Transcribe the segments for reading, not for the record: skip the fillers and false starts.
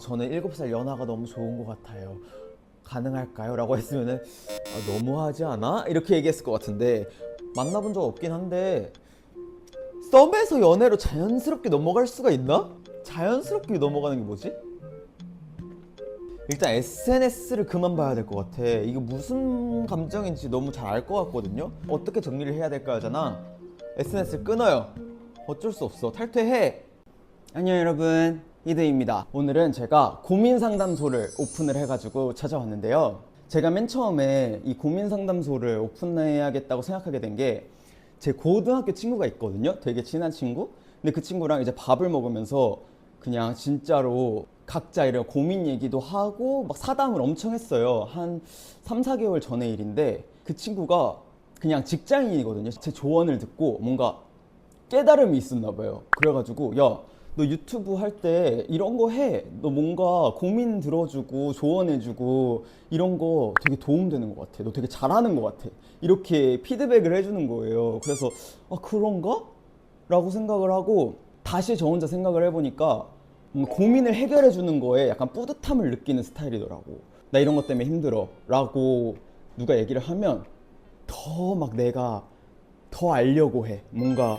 저는 7살 연하가 너무 좋은 것 같아요. 가능할까요? 라고 했으면은 너무하지 않아? 이렇게 얘기했을 것 같은데 만나본 적 없긴 한데 썸에서 연애로 자연스럽게 넘어갈 수가 있나? 자연스럽게 넘어가는 게 뭐지? 일단 SNS를 그만 봐야 될 것 같아. 이게 무슨 감정인지 너무 잘 알 것 같거든요. 어떻게 정리를 해야 될까 하잖아. SNS를 끊어요. 어쩔 수 없어. 탈퇴해. 안녕 여러분, 히드입니다. 오늘은 제가 고민 상담소를 오픈을 해가지고 찾아왔는데요. 제가 맨 처음에 이 고민 상담소를 오픈해야겠다고 생각하게 된 게 제 고등학교 친구가 있거든요. 되게 친한 친구. 근데 그 친구랑 이제 밥을 먹으면서 그냥 진짜로 각자 이런 고민 얘기도 하고 막 사담을 엄청 했어요. 한 3, 4개월 전의 일인데 그 친구가 그냥 직장인이거든요. 제 조언을 듣고 뭔가 깨달음이 있었나 봐요. 그래가지고 야, 너 유튜브 할 때 이런 거 해. 너 뭔가 고민 들어주고 조언해주고 이런 거 되게 도움되는 것 같아. 너 되게 잘하는 것 같아. 이렇게 피드백을 해주는 거예요. 그래서 그런가? 라고 생각을 하고 다시 저 혼자 생각을 해보니까 고민을 해결해주는 거에 약간 뿌듯함을 느끼는 스타일이더라고. 나 이런 것 때문에 힘들어 라고 누가 얘기를 하면 더 막 내가 더 알려고 해. 뭔가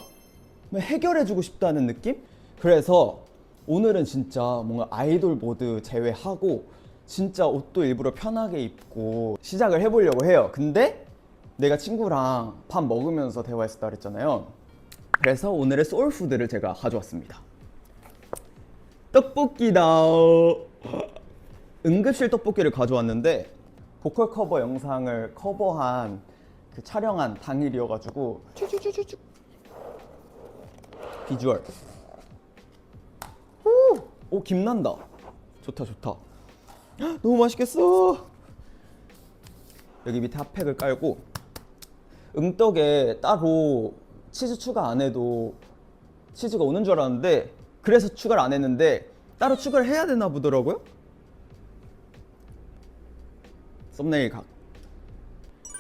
해결해주고 싶다는 느낌? 그래서 오늘은 진짜 뭔가 아이돌 모드 제외하고 진짜 옷도 일부러 편하게 입고 시작을 해보려고 해요. 근데 내가 친구랑 밥 먹으면서 대화했었다 그랬잖아요. 그래서 오늘의 소울푸드를 제가 가져왔습니다. 떡볶이다. 응급실 떡볶이를 가져왔는데 보컬 커버 영상을 커버한 그 촬영한 당일이어가지고 쭈쭈쭈쭈쭈 비주얼 오 김난다. 좋다 좋다. 너무 맛있겠어. 여기 밑에 핫팩을 깔고 응떡에 따로 치즈 추가 안 해도 치즈가 오는 줄 알았는데 그래서 추가를 안 했는데 따로 추가를 해야 되나 보더라고요. 썸네일 각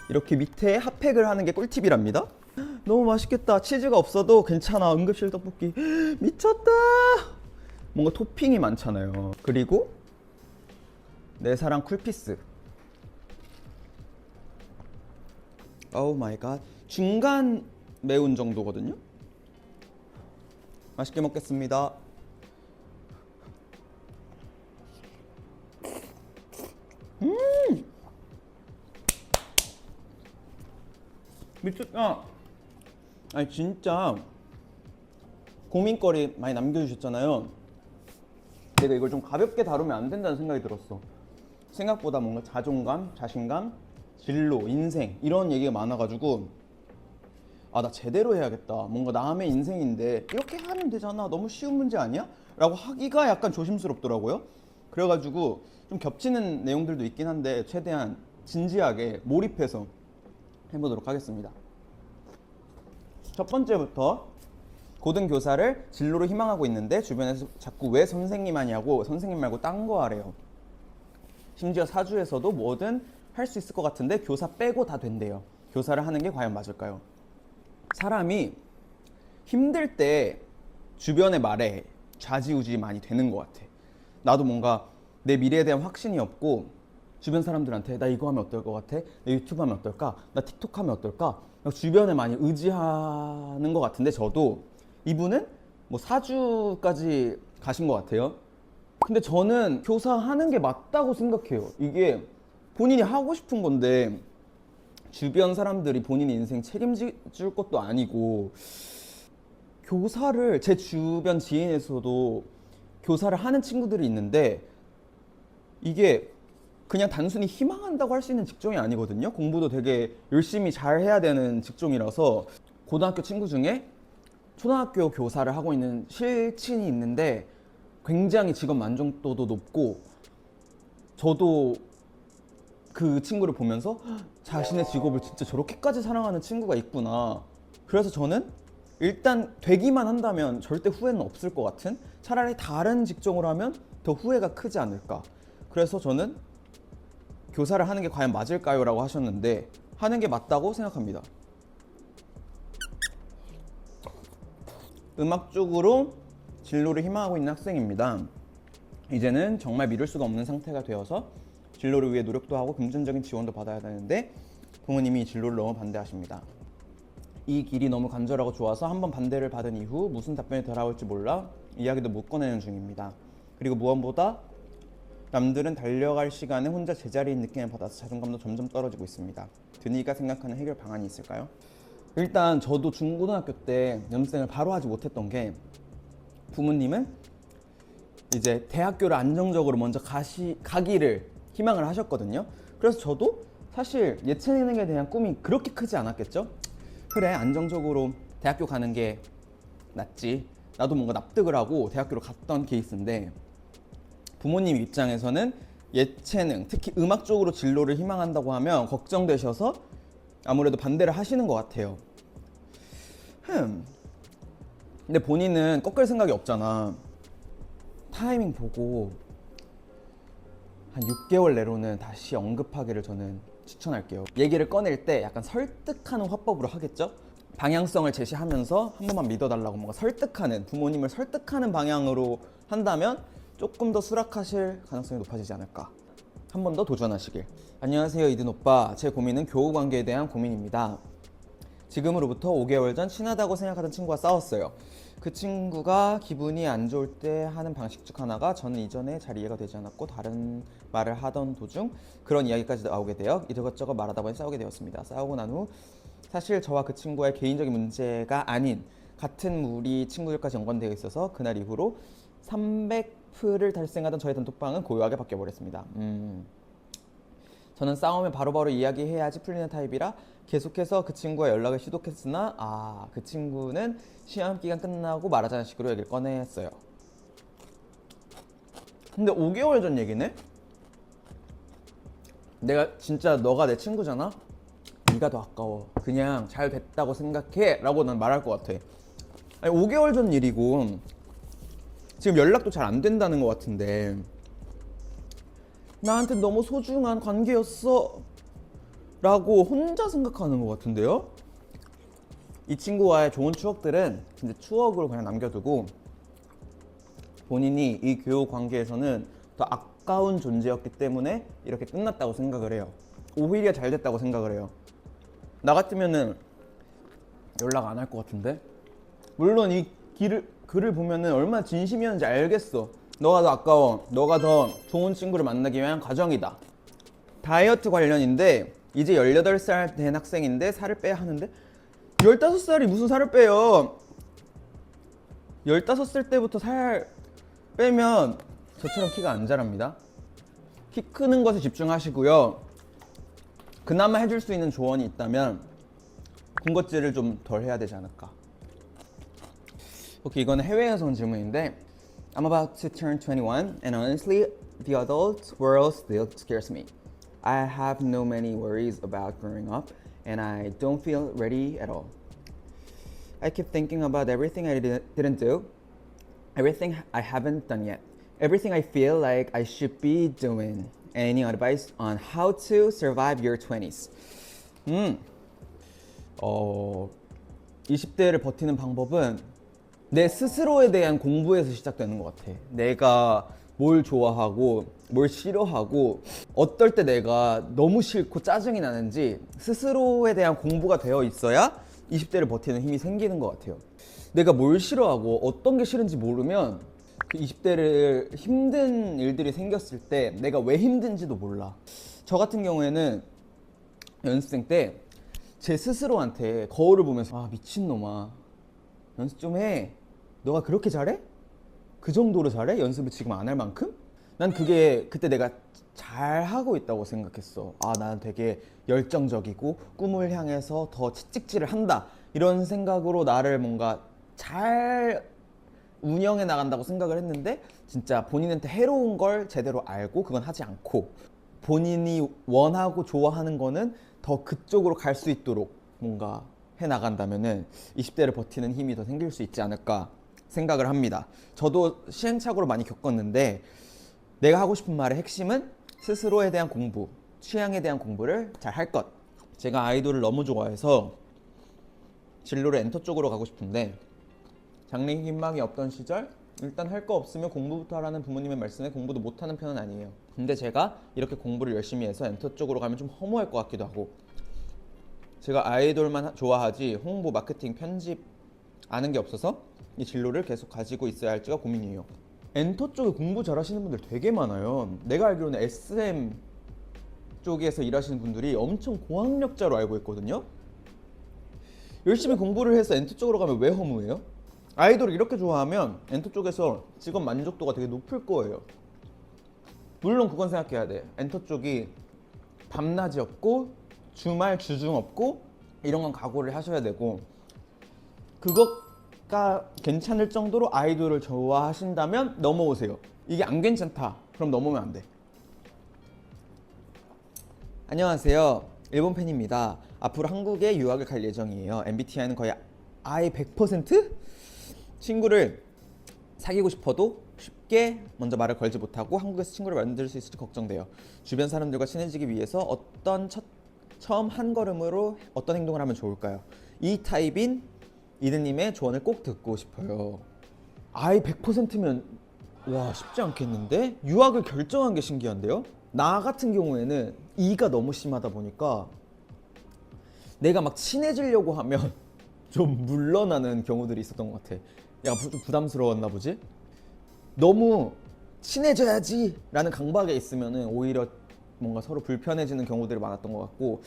이렇게 밑에 핫팩을 하는 게 꿀팁이랍니다. 너무 맛있겠다. 치즈가 없어도 괜찮아. 응급실 떡볶이 미쳤다. 뭔가 토핑이 많잖아요. 그리고 내 사랑 쿨피스. 오 마이 갓. 중간 매운 정도거든요. 맛있게 먹겠습니다. 미쳤다. 아니 진짜 고민거리 많이 남겨주셨잖아요. 내가 이걸 좀 가볍게 다루면 안 된다는 생각이 들었어. 생각보다 뭔가 자존감, 자신감, 진로, 인생 이런 얘기가 많아가지고 나 제대로 해야겠다. 뭔가 남의 인생인데 이렇게 하면 되잖아. 너무 쉬운 문제 아니야? 라고 하기가 약간 조심스럽더라고요. 그래가지고 좀 겹치는 내용들도 있긴 한데 최대한 진지하게 몰입해서 해보도록 하겠습니다. 첫 번째부터 고등교사를 진로로 희망하고 있는데 주변에서 자꾸 왜 선생님 하냐고 선생님 말고 딴 거 하래요. 심지어 사주에서도 뭐든 할 수 있을 것 같은데 교사 빼고 다 된대요. 교사를 하는 게 과연 맞을까요? 사람이 힘들 때 주변의 말에 좌지우지 많이 되는 것 같아. 나도 뭔가 내 미래에 대한 확신이 없고 주변 사람들한테 나 이거 하면 어떨 것 같아? 나 유튜브 하면 어떨까? 나 틱톡 하면 어떨까? 주변에 많이 의지하는 것 같은데 저도 이분은 뭐 사주까지 가신 것 같아요. 근데 저는 교사 하는 게 맞다고 생각해요. 이게 본인이 하고 싶은 건데 주변 사람들이 본인 인생 책임질 것도 아니고 교사를 제 주변 지인에서도 교사를 하는 친구들이 있는데 이게 그냥 단순히 희망한다고 할 수 있는 직종이 아니거든요. 공부도 되게 열심히 잘 해야 되는 직종이라서 고등학교 친구 중에 초등학교 교사를 하고 있는 실친이 있는데 굉장히 직업 만족도도 높고 저도 그 친구를 보면서 자신의 직업을 진짜 저렇게까지 사랑하는 친구가 있구나. 그래서 저는 일단 되기만 한다면 절대 후회는 없을 것 같은 차라리 다른 직종을 하면 더 후회가 크지 않을까. 그래서 저는 교사를 하는 게 과연 맞을까요? 라고 하셨는데 하는 게 맞다고 생각합니다. 음악 쪽으로 진로를 희망하고 있는 학생입니다. 이제는 정말 미룰 수가 없는 상태가 되어서 진로를 위해 노력도 하고 금전적인 지원도 받아야 되는데 부모님이 이 진로를 너무 반대하십니다. 이 길이 너무 간절하고 좋아서 한번 반대를 받은 이후 무슨 답변이 돌아올지 몰라 이야기도 못 꺼내는 중입니다. 그리고 무엇보다 남들은 달려갈 시간에 혼자 제자리인 느낌을 받아서 자존감도 점점 떨어지고 있습니다. 드니가 생각하는 해결 방안이 있을까요? 일단 저도 중고등학교 때 연습생을 바로 하지 못했던 게 부모님은 이제 대학교를 안정적으로 먼저 가기를 희망을 하셨거든요. 그래서 저도 사실 예체능에 대한 꿈이 그렇게 크지 않았겠죠? 그래, 안정적으로 대학교 가는 게 낫지. 나도 뭔가 납득을 하고 대학교를 갔던 케이스인데 부모님 입장에서는 예체능, 특히 음악 쪽으로 진로를 희망한다고 하면 걱정되셔서 아무래도 반대를 하시는 것 같아요. 근데 본인은 꺾을 생각이 없잖아. 타이밍 보고 한 6개월 내로는 다시 언급하기를 저는 추천할게요. 얘기를 꺼낼 때 약간 설득하는 화법으로 하겠죠? 방향성을 제시하면서 한 번만 믿어달라고 뭔가 설득하는, 부모님을 설득하는 방향으로 한다면 조금 더 수락하실 가능성이 높아지지 않을까. 한 번 더 도전하시길. 안녕하세요, 이든 오빠. 제 고민은 교우 관계에 대한 고민입니다. 지금으로부터 5개월 전 친하다고 생각하던 친구와 싸웠어요. 그 친구가 기분이 안 좋을 때 하는 방식 중 하나가 저는 이전에 잘 이해가 되지 않았고 다른 말을 하던 도중 그런 이야기까지 나오게 되어 이것저것 말하다 보니 싸우게 되었습니다. 싸우고 난 후 사실 저와 그 친구의 개인적인 문제가 아닌 같은 무리 친구들까지 연관되어 있어서 그날 이후로 300프를 달성하던 저의 단톡방은 고요하게 바뀌어버렸습니다. 저는 싸우면 바로바로 이야기해야지 풀리는 타입이라 계속해서 그 친구와 연락을 시도했으나 그 친구는 시험 기간 끝나고 말하자는 식으로 얘기를 꺼냈어요. 근데 5개월 전 얘기네? 내가 진짜 너가 내 친구잖아? 네가 더 아까워. 그냥 잘 됐다고 생각해 라고 난 말할 것 같아. 아니, 5개월 전 일이고 지금 연락도 잘 안 된다는 것 같은데 나한테 너무 소중한 관계였어 라고 혼자 생각하는 것 같은데요? 이 친구와의 좋은 추억들은 진짜 추억으로 그냥 남겨두고 본인이 이 교우 관계에서는 더 아까운 존재였기 때문에 이렇게 끝났다고 생각을 해요. 오히려 잘 됐다고 생각을 해요. 나 같으면은 연락 안 할 것 같은데? 물론 이 글을 보면은 얼마나 진심이었는지 알겠어. 너가 더 아까워. 너가 더 좋은 친구를 만나기 위한 과정이다. 다이어트 관련인데 이제 18살 된 학생인데 살을 빼야 하는데 15살이 무슨 살을 빼요. 15살 때부터 살 빼면 저처럼 키가 안 자랍니다. 키 크는 것에 집중하시고요. 그나마 해줄 수 있는 조언이 있다면 군것질을 좀 덜 해야 되지 않을까. 오케이, 이거는 해외에서 온 질문인데 I'm about to turn 21 and honestly the adult world still scares me. I have no many worries about growing up and I don't feel ready at all. I keep thinking about everything I didn't do, everything I haven't done yet, everything I feel like I should be doing. Any advice on how to survive your 20s? 20대를 버티는 방법은 내 스스로에 대한 공부에서 시작되는 것 같아. 내가 뭘 좋아하고 뭘 싫어하고 어떨 때 내가 너무 싫고 짜증이 나는지 스스로에 대한 공부가 되어 있어야 20대를 버티는 힘이 생기는 것 같아요. 내가 뭘 싫어하고 어떤 게 싫은지 모르면 그 20대를 힘든 일들이 생겼을 때 내가 왜 힘든지도 몰라. 저 같은 경우에는 연습생 때 제 스스로한테 거울을 보면서 미친놈아 연습 좀 해. 너가 그렇게 잘해? 그 정도로 잘해? 연습을 지금 안 할 만큼? 난 그게 그때 내가 잘하고 있다고 생각했어. 난 되게 열정적이고 꿈을 향해서 더 채찍질을 한다 이런 생각으로 나를 뭔가 잘 운영해 나간다고 생각을 했는데 진짜 본인한테 해로운 걸 제대로 알고 그건 하지 않고 본인이 원하고 좋아하는 거는 더 그쪽으로 갈 수 있도록 뭔가 해 나간다면은 20대를 버티는 힘이 더 생길 수 있지 않을까 생각을 합니다. 저도 시행착오를 많이 겪었는데 내가 하고 싶은 말의 핵심은 스스로에 대한 공부, 취향에 대한 공부를 잘 할 것. 제가 아이돌을 너무 좋아해서 진로를 엔터 쪽으로 가고 싶은데 장래 희망이 없던 시절 일단 할 거 없으면 공부부터 하라는 부모님의 말씀에 공부도 못하는 편은 아니에요. 근데 제가 이렇게 공부를 열심히 해서 엔터 쪽으로 가면 좀 허무할 것 같기도 하고, 제가 아이돌만 좋아하지 홍보, 마케팅, 편집 아는 게 없어서 이 진로를 계속 가지고 있어야 할지가 고민이에요. 엔터 쪽에 공부 잘하시는 분들 되게 많아요. 내가 알기로는 SM 쪽에서 일하시는 분들이 엄청 고학력자로 알고 있거든요. 열심히 공부를 해서 엔터 쪽으로 가면 왜 허무해요? 아이돌을 이렇게 좋아하면 엔터 쪽에서 직업 만족도가 되게 높을 거예요. 물론 그건 생각해야 돼. 엔터 쪽이 밤낮이 없고 주말 주중 없고 이런 건 각오를 하셔야 되고, 그것가 괜찮을 정도로 아이돌을 좋아하신다면 넘어오세요. 이게 안 괜찮다 그럼 넘어오면 안 돼. 안녕하세요, 일본 팬입니다. 앞으로 한국에 유학을 갈 예정이에요. MBTI는 거의 아예 100%? 친구를 사귀고 싶어도 쉽게 먼저 말을 걸지 못하고 한국에서 친구를 만들 수 있을지 걱정돼요. 주변 사람들과 친해지기 위해서 처음 한 걸음으로 어떤 행동을 하면 좋을까요? 이 타입인 이드님의 조언을 꼭 듣고 싶어요. 아예 100%면 와, 쉽지 않겠는데? 유학을 결정한 게 신기한데요? 나 같은 경우에는 E가 너무 심하다 보니까 내가 막 친해지려고 하면 좀 물러나는 경우들이 있었던 것 같아. 야, 좀 부담스러웠나 보지? 너무 친해져야지 라는 강박에 있으면은 오히려 뭔가 서로 불편해지는 경우들이 많았던 것 같고,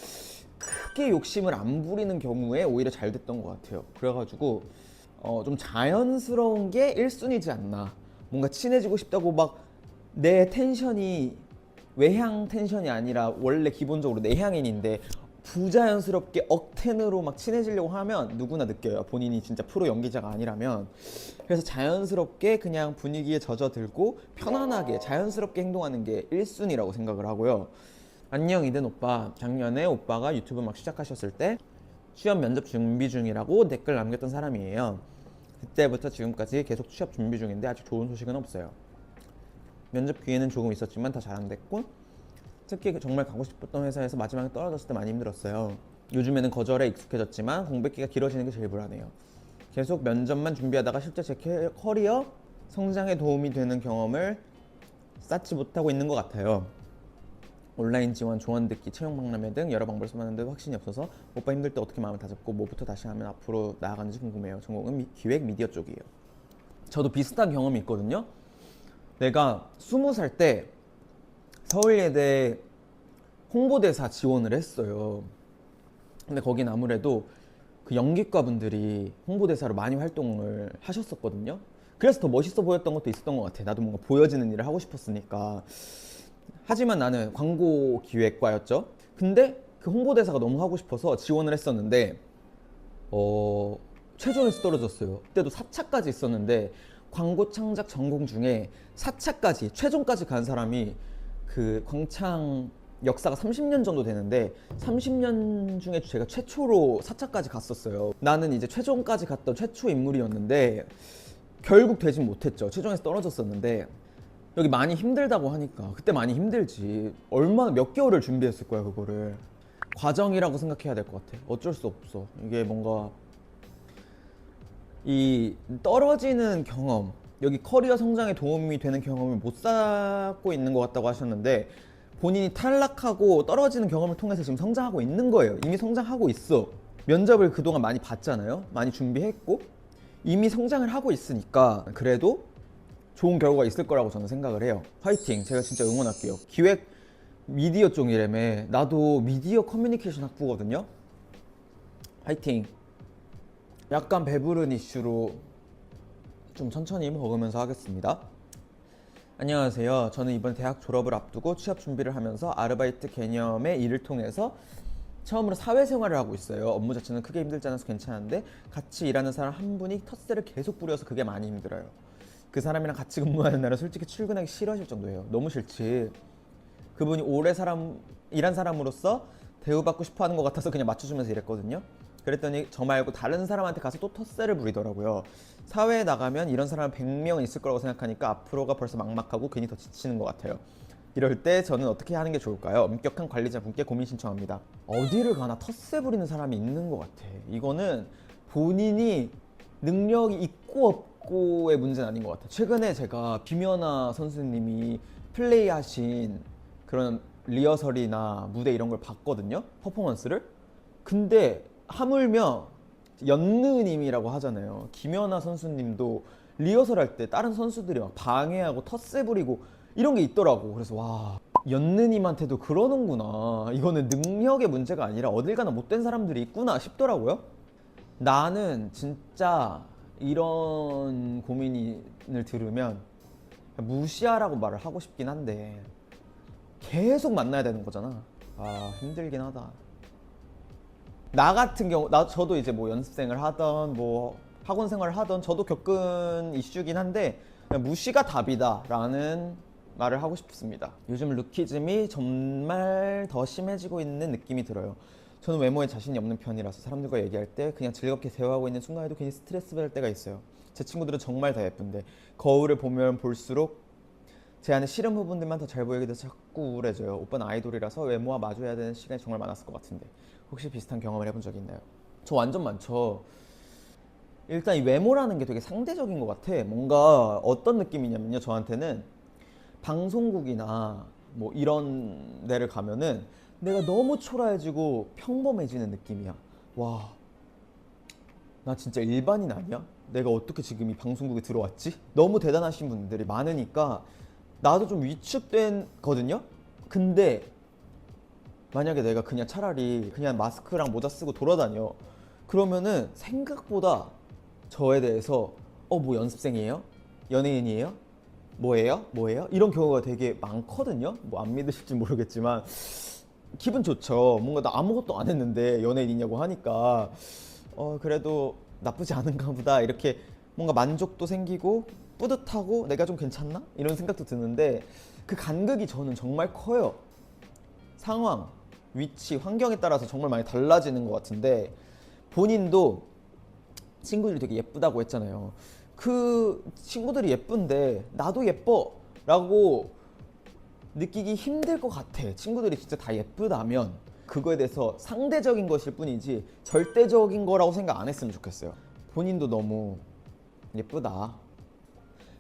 크게 욕심을 안 부리는 경우에 오히려 잘 됐던 것 같아요. 그래가지고 좀 자연스러운 게 1순위지 않나. 뭔가 친해지고 싶다고 막 내 텐션이 외향 텐션이 아니라 원래 기본적으로 내향인인데 부자연스럽게 억텐으로 막 친해지려고 하면 누구나 느껴요. 본인이 진짜 프로 연기자가 아니라면. 그래서 자연스럽게 그냥 분위기에 젖어들고 편안하게 자연스럽게 행동하는 게 1순위라고 생각을 하고요. 안녕 이든 오빠, 작년에 오빠가 유튜브 막 시작하셨을 때 취업 면접 준비 중이라고 댓글 남겼던 사람이에요. 그때부터 지금까지 계속 취업 준비 중인데 아직 좋은 소식은 없어요. 면접 기회는 조금 있었지만 다 잘 안 됐고, 특히 정말 가고 싶었던 회사에서 마지막에 떨어졌을 때 많이 힘들었어요. 요즘에는 거절에 익숙해졌지만 공백기가 길어지는 게 제일 불안해요. 계속 면접만 준비하다가 실제 제 커리어 성장에 도움이 되는 경험을 쌓지 못하고 있는 것 같아요. 온라인 지원, 조언 듣기, 채용 박람회 등 여러 방법을 써봤는데도 확신이 없어서 오빠 힘들 때 어떻게 마음을 다잡고 뭐부터 다시 하면 앞으로 나아가는지 궁금해요. 전공은 기획 미디어 쪽이에요. 저도 비슷한 경험이 있거든요. 내가 20살 때 서울예대 홍보대사 지원을 했어요. 근데 거긴 아무래도 그 연기과 분들이 홍보대사로 많이 활동을 하셨었거든요. 그래서 더 멋있어 보였던 것도 있었던 것 같아. 나도 뭔가 보여지는 일을 하고 싶었으니까. 하지만 나는 광고 기획과였죠. 근데 그 홍보대사가 너무 하고 싶어서 지원을 했었는데 최종에서 떨어졌어요. 그때도 4차까지 있었는데 광고 창작 전공 중에 4차까지 최종까지 간 사람이 그 광창 역사가 30년 정도 되는데 30년 중에 제가 최초로 4차까지 갔었어요. 나는 이제 최종까지 갔던 최초 인물이었는데 결국 되진 못했죠. 최종에서 떨어졌었는데 여기 많이 힘들다고 하니까 그때 많이 힘들지. 얼마나 몇 개월을 준비했을 거야 그거를. 과정이라고 생각해야 될 것 같아. 어쩔 수 없어. 이게 뭔가 이 떨어지는 경험, 여기 커리어 성장에 도움이 되는 경험을 못 쌓고 있는 것 같다고 하셨는데 본인이 탈락하고 떨어지는 경험을 통해서 지금 성장하고 있는 거예요. 이미 성장하고 있어. 면접을 그동안 많이 봤잖아요. 많이 준비했고 이미 성장을 하고 있으니까 그래도 좋은 결과가 있을 거라고 저는 생각을 해요. 화이팅! 제가 진짜 응원할게요. 기획 미디어 쪽이라며. 나도 미디어 커뮤니케이션 학부거든요. 화이팅! 약간 배부른 이슈로 좀 천천히 먹으면서 하겠습니다. 안녕하세요. 저는 이번 대학 졸업을 앞두고 취업 준비를 하면서 아르바이트 개념의 일을 통해서 처음으로 사회생활을 하고 있어요. 업무 자체는 크게 힘들지 않아서 괜찮은데 같이 일하는 사람 한 분이 텃세를 계속 부려서 그게 많이 힘들어요. 그 사람이랑 같이 근무하는 날은 솔직히 출근하기 싫어질 정도예요. 너무 싫지. 그분이 오래 일한 사람으로서 대우받고 싶어하는 것 같아서 그냥 맞춰주면서 일했거든요. 그랬더니 저 말고 다른 사람한테 가서 또 텃세를 부리더라고요. 사회에 나가면 이런 사람 100명 있을 거라고 생각하니까 앞으로가 벌써 막막하고 괜히 더 지치는 것 같아요. 이럴 때 저는 어떻게 하는 게 좋을까요? 엄격한 관리자분께 고민 신청합니다. 어디를 가나 텃세 부리는 사람이 있는 것 같아. 이거는 본인이 능력이 있고 없고의 문제는 아닌 것 같아요. 최근에 제가 김연아 선수님이 플레이하신 그런 리허설이나 무대 이런 걸 봤거든요. 퍼포먼스를. 근데 하물며 연느님이라고 하잖아요. 김연아 선수님도 리허설 할 때 다른 선수들이 막 방해하고 텃세 부리고 이런 게 있더라고. 그래서 와, 연느님한테도 그러는구나. 이거는 능력의 문제가 아니라 어딜 가나 못된 사람들이 있구나 싶더라고요. 나는 진짜 이런 고민을 들으면 무시하라고 말을 하고 싶긴 한데 계속 만나야 되는 거잖아. 아, 힘들긴 하다. 나 같은 경우, 저도 이제 뭐 연습생을 하던 뭐 학원 생활을 하던 저도 겪은 이슈긴 한데 그냥 무시가 답이다라는 말을 하고 싶습니다. 요즘 루키즘이 정말 더 심해지고 있는 느낌이 들어요. 저는 외모에 자신이 없는 편이라서 사람들과 얘기할 때 그냥 즐겁게 대화하고 있는 순간에도 괜히 스트레스 받을 때가 있어요. 제 친구들은 정말 다 예쁜데 거울을 보면 볼수록 제 안에 싫은 부분들만 더 잘 보이게 돼서 자꾸 우울해져요. 오빠는 아이돌이라서 외모와 마주해야 되는 시간이 정말 많았을 것 같은데 혹시 비슷한 경험을 해본 적이 있나요? 저 완전 많죠. 일단 이 외모라는 게 되게 상대적인 것 같아. 뭔가 어떤 느낌이냐면요, 저한테는 방송국이나 뭐 이런 데를 가면은 내가 너무 초라해지고 평범해지는 느낌이야. 와, 나 진짜 일반인 아니야? 내가 어떻게 지금 이 방송국에 들어왔지? 너무 대단하신 분들이 많으니까 나도 좀 위축되거든요? 근데 만약에 내가 그냥 차라리 그냥 마스크랑 모자 쓰고 돌아다녀. 그러면은 생각보다 저에 대해서 뭐 연습생이에요? 연예인이에요? 뭐예요? 이런 경우가 되게 많거든요. 뭐 안 믿으실지 모르겠지만 기분 좋죠. 뭔가 나 아무것도 안 했는데 연예인이냐고 하니까 그래도 나쁘지 않은가 보다 이렇게 뭔가 만족도 생기고 뿌듯하고 내가 좀 괜찮나? 이런 생각도 드는데 그 간극이 저는 정말 커요. 상황, 위치, 환경에 따라서 정말 많이 달라지는 것 같은데 본인도 친구들이 되게 예쁘다고 했잖아요. 그 친구들이 예쁜데 나도 예뻐 라고 느끼기 힘들 것 같아. 친구들이 진짜 다 예쁘다면 그거에 대해서 상대적인 것일 뿐이지 절대적인 거라고 생각 안 했으면 좋겠어요. 본인도 너무 예쁘다.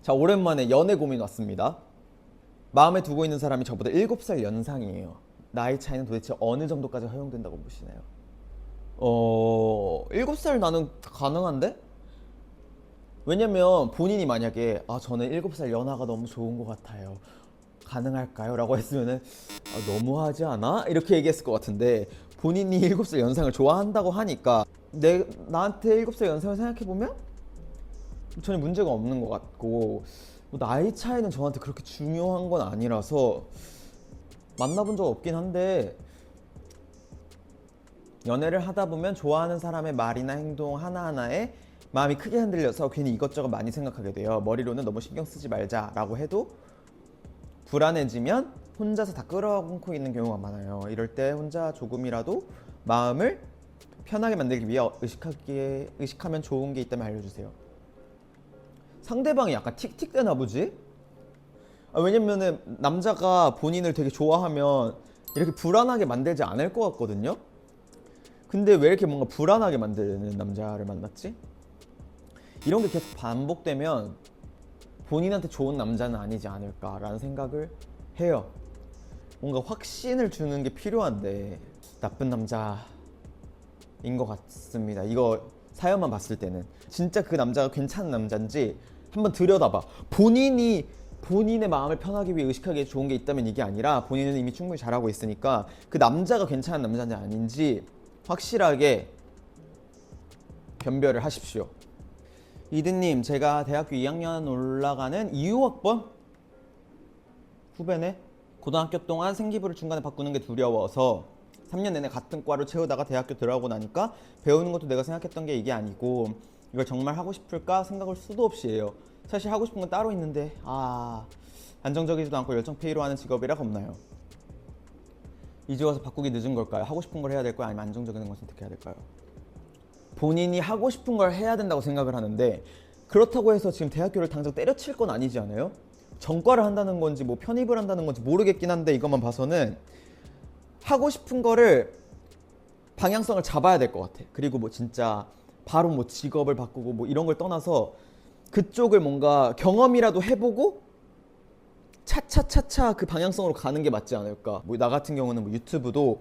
자, 오랜만에 연애 고민 왔습니다. 마음에 두고 있는 사람이 저보다 7살 연상이에요. 나이 차이는 도대체 어느 정도까지 허용된다고 보시나요? 7살 나는 가능한데? 왜냐면 본인이 만약에 저는 7살 연하가 너무 좋은 것 같아요. 가능할까요? 라고 했으면은 너무하지 않아? 이렇게 얘기했을 것 같은데 본인이 7살 연상을 좋아한다고 하니까 나한테 7살 연상을 생각해보면 전혀 문제가 없는 것 같고 뭐 나이 차이는 저한테 그렇게 중요한 건 아니라서 만나본 적 없긴 한데 연애를 하다 보면 좋아하는 사람의 말이나 행동 하나하나에 마음이 크게 흔들려서 괜히 이것저것 많이 생각하게 돼요. 머리로는 너무 신경 쓰지 말자라고 해도 불안해지면 혼자서 다 끌어안고 있는 경우가 많아요. 이럴 때 혼자 조금이라도 마음을 편하게 만들기 위해 의식하면 좋은 게 있다면 알려주세요. 상대방이 약간 틱틱대나 보지? 왜냐면은 남자가 본인을 되게 좋아하면 이렇게 불안하게 만들지 않을 것 같거든요? 근데 왜 이렇게 뭔가 불안하게 만드는 남자를 만났지? 이런 게 계속 반복되면 본인한테 좋은 남자는 아니지 않을까라는 생각을 해요. 뭔가 확신을 주는 게 필요한데 나쁜 남자인 것 같습니다. 이거 사연만 봤을 때는 진짜 그 남자가 괜찮은 남자인지 한번 들여다봐. 본인의 마음을 편하게 위해 의식하기에 좋은 게 있다면 이게 아니라 본인은 이미 충분히 잘하고 있으니까 그 남자가 괜찮은 남자인지 아닌지 확실하게 변별을 하십시오. 이든님, 제가 대학교 2학년 올라가는 2호학번 후배네. 고등학교 동안 생기부를 중간에 바꾸는 게 두려워서 3년 내내 같은 과로 채우다가 대학교 들어가고 나니까 배우는 것도 내가 생각했던 게 이게 아니고 이걸 정말 하고 싶을까 생각을 수도 없이 해요. 사실 하고 싶은 건 따로 있는데 안정적이지도 않고 열정 페이로 하는 직업이라 겁나요. 이제 와서 바꾸기 늦은 걸까요? 하고 싶은 걸 해야 될까요? 아니면 안정적인 걸 선택해야 될까요? 본인이 하고 싶은 걸 해야 된다고 생각을 하는데 그렇다고 해서 지금 대학교를 당장 때려칠 건 아니지 않아요? 전과를 한다는 건지 뭐 편입을 한다는 건지 모르겠긴 한데 이것만 봐서는 하고 싶은 거를 방향성을 잡아야 될 것 같아. 그리고 뭐 진짜 바로 뭐 직업을 바꾸고 뭐 이런 걸 떠나서 그쪽을 뭔가 경험이라도 해보고 차차차차 그 방향성으로 가는 게 맞지 않을까. 뭐 나 같은 경우는 뭐 유튜브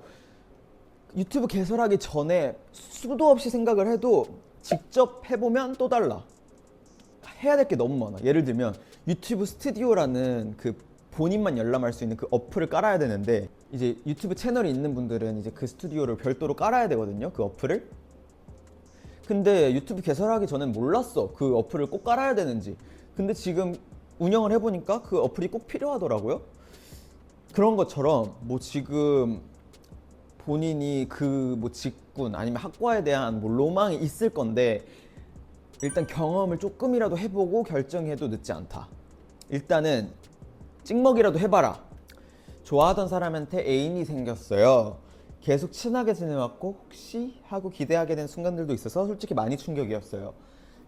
개설하기 전에 수도 없이 생각을 해도 직접 해보면 또 달라. 해야 될 게 너무 많아. 예를 들면 유튜브 스튜디오라는 그 본인만 열람할 수 있는 그 어플을 깔아야 되는데, 이제 유튜브 채널이 있는 분들은 이제 그 스튜디오를 별도로 깔아야 되거든요, 그 어플을. 근데 유튜브 개설하기 전엔 몰랐어, 그 어플을 꼭 깔아야 되는지. 근데 지금 운영을 해보니까 그 어플이 꼭 필요하더라고요. 그런 것처럼 뭐 지금 본인이 그 뭐 직군 아니면 학과에 대한 뭐 로망이 있을 건데, 일단 경험을 조금이라도 해보고 결정해도 늦지 않다. 일단은 찍먹이라도 해봐라. 좋아하던 사람한테 애인이 생겼어요. 계속 친하게 지내왔고 혹시 하고 기대하게 된 순간들도 있어서 솔직히 많이 충격이었어요.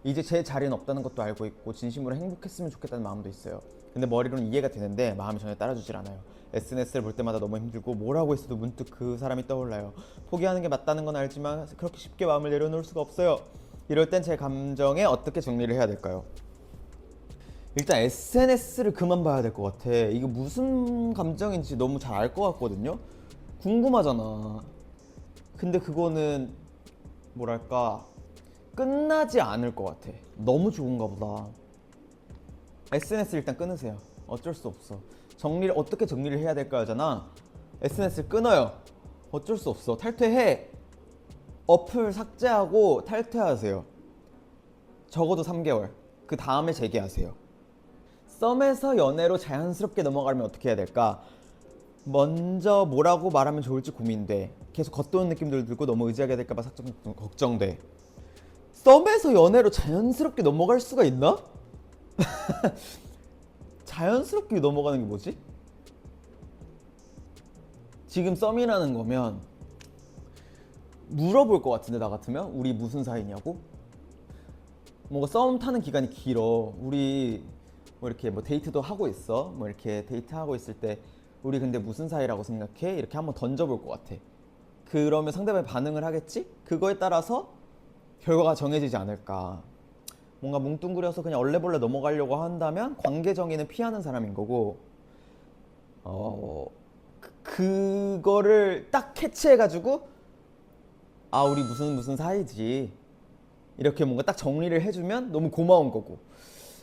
이제 제 자리는 없다는 것도 알고 있고 진심으로 행복했으면 좋겠다는 마음도 있어요. 근데 머리로는 이해가 되는데 마음이 전혀 따라주질 않아요. SNS를 볼 때마다 너무 힘들고 뭘 하고 있어도 문득 그 사람이 떠올라요. 포기하는 게 맞다는 건 알지만 그렇게 쉽게 마음을 내려놓을 수가 없어요. 이럴 땐 제 감정에 어떻게 정리를 해야 될까요? 일단 SNS를 그만 봐야 될 것 같아. 이게 무슨 감정인지 너무 잘 알 것 같거든요. 궁금하잖아. 근데 그거는 뭐랄까 끝나지 않을 것 같아. 너무 좋은가 보다. SNS 일단 끊으세요. 어쩔 수 없어. 어떻게 정리를 해야 될까요잖아. SNS를 끊어요. 어쩔 수 없어. 탈퇴해. 어플 삭제하고 탈퇴하세요. 적어도 3개월. 그 다음에 재개하세요. 썸에서 연애로 자연스럽게 넘어가려면 어떻게 해야 될까? 먼저 뭐라고 말하면 좋을지 고민돼. 계속 겉도는 느낌들 들고 너무 의지하게 될까봐 살짝 걱정돼. 썸에서 연애로 자연스럽게 넘어갈 수가 있나? 자연스럽게 넘어가는 게 뭐지? 지금 썸이라는 거면 물어볼 것 같은데, 나 같으면 우리 무슨 사이냐고? 뭔가 썸 타는 기간이 길어. 우리 뭐 이렇게 뭐 데이트도 하고 있어. 뭐 이렇게 데이트하고 있을 때 우리 근데 무슨 사이라고 생각해? 이렇게 한번 던져볼 것 같아. 그러면 상대방이 반응을 하겠지? 그거에 따라서 결과가 정해지지 않을까. 뭔가 뭉뚱그려서 그냥 얼레벌레 넘어가려고 한다면 관계 정의는 피하는 사람인 거고, 그거를 딱 캐치해가지고 아 우리 무슨 사이지 이렇게 뭔가 딱 정리를 해주면 너무 고마운 거고,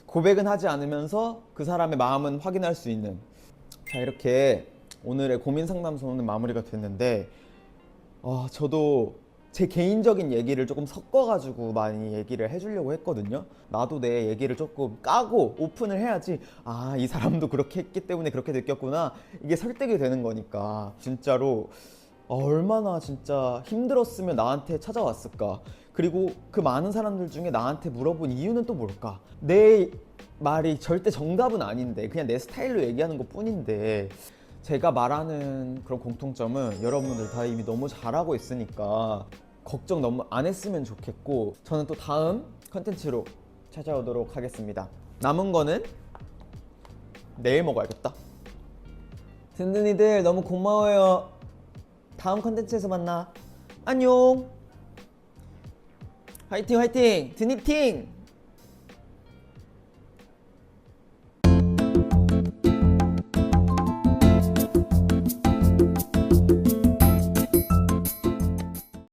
고백은 하지 않으면서 그 사람의 마음은 확인할 수 있는. 자, 이렇게 오늘의 고민 상담소는 마무리가 됐는데, 저도 제 개인적인 얘기를 조금 섞어가지고 많이 얘기를 해주려고 했거든요. 나도 내 얘기를 조금 까고 오픈을 해야지, 아, 이 사람도 그렇게 했기 때문에 그렇게 느꼈구나, 이게 설득이 되는 거니까. 진짜로 얼마나 진짜 힘들었으면 나한테 찾아왔을까. 그리고 그 많은 사람들 중에 나한테 물어본 이유는 또 뭘까? 내 말이 절대 정답은 아닌데 그냥 내 스타일로 얘기하는 것 뿐인데, 제가 말하는 그런 공통점은 여러분들 다 이미 너무 잘하고 있으니까 걱정 너무 안 했으면 좋겠고, 저는 또 다음 컨텐츠로 찾아오도록 하겠습니다. 남은 거는 내일 먹어야겠다. 든든이들 너무 고마워요. 다음 컨텐츠에서 만나. 안녕. 화이팅 화이팅 드니팅.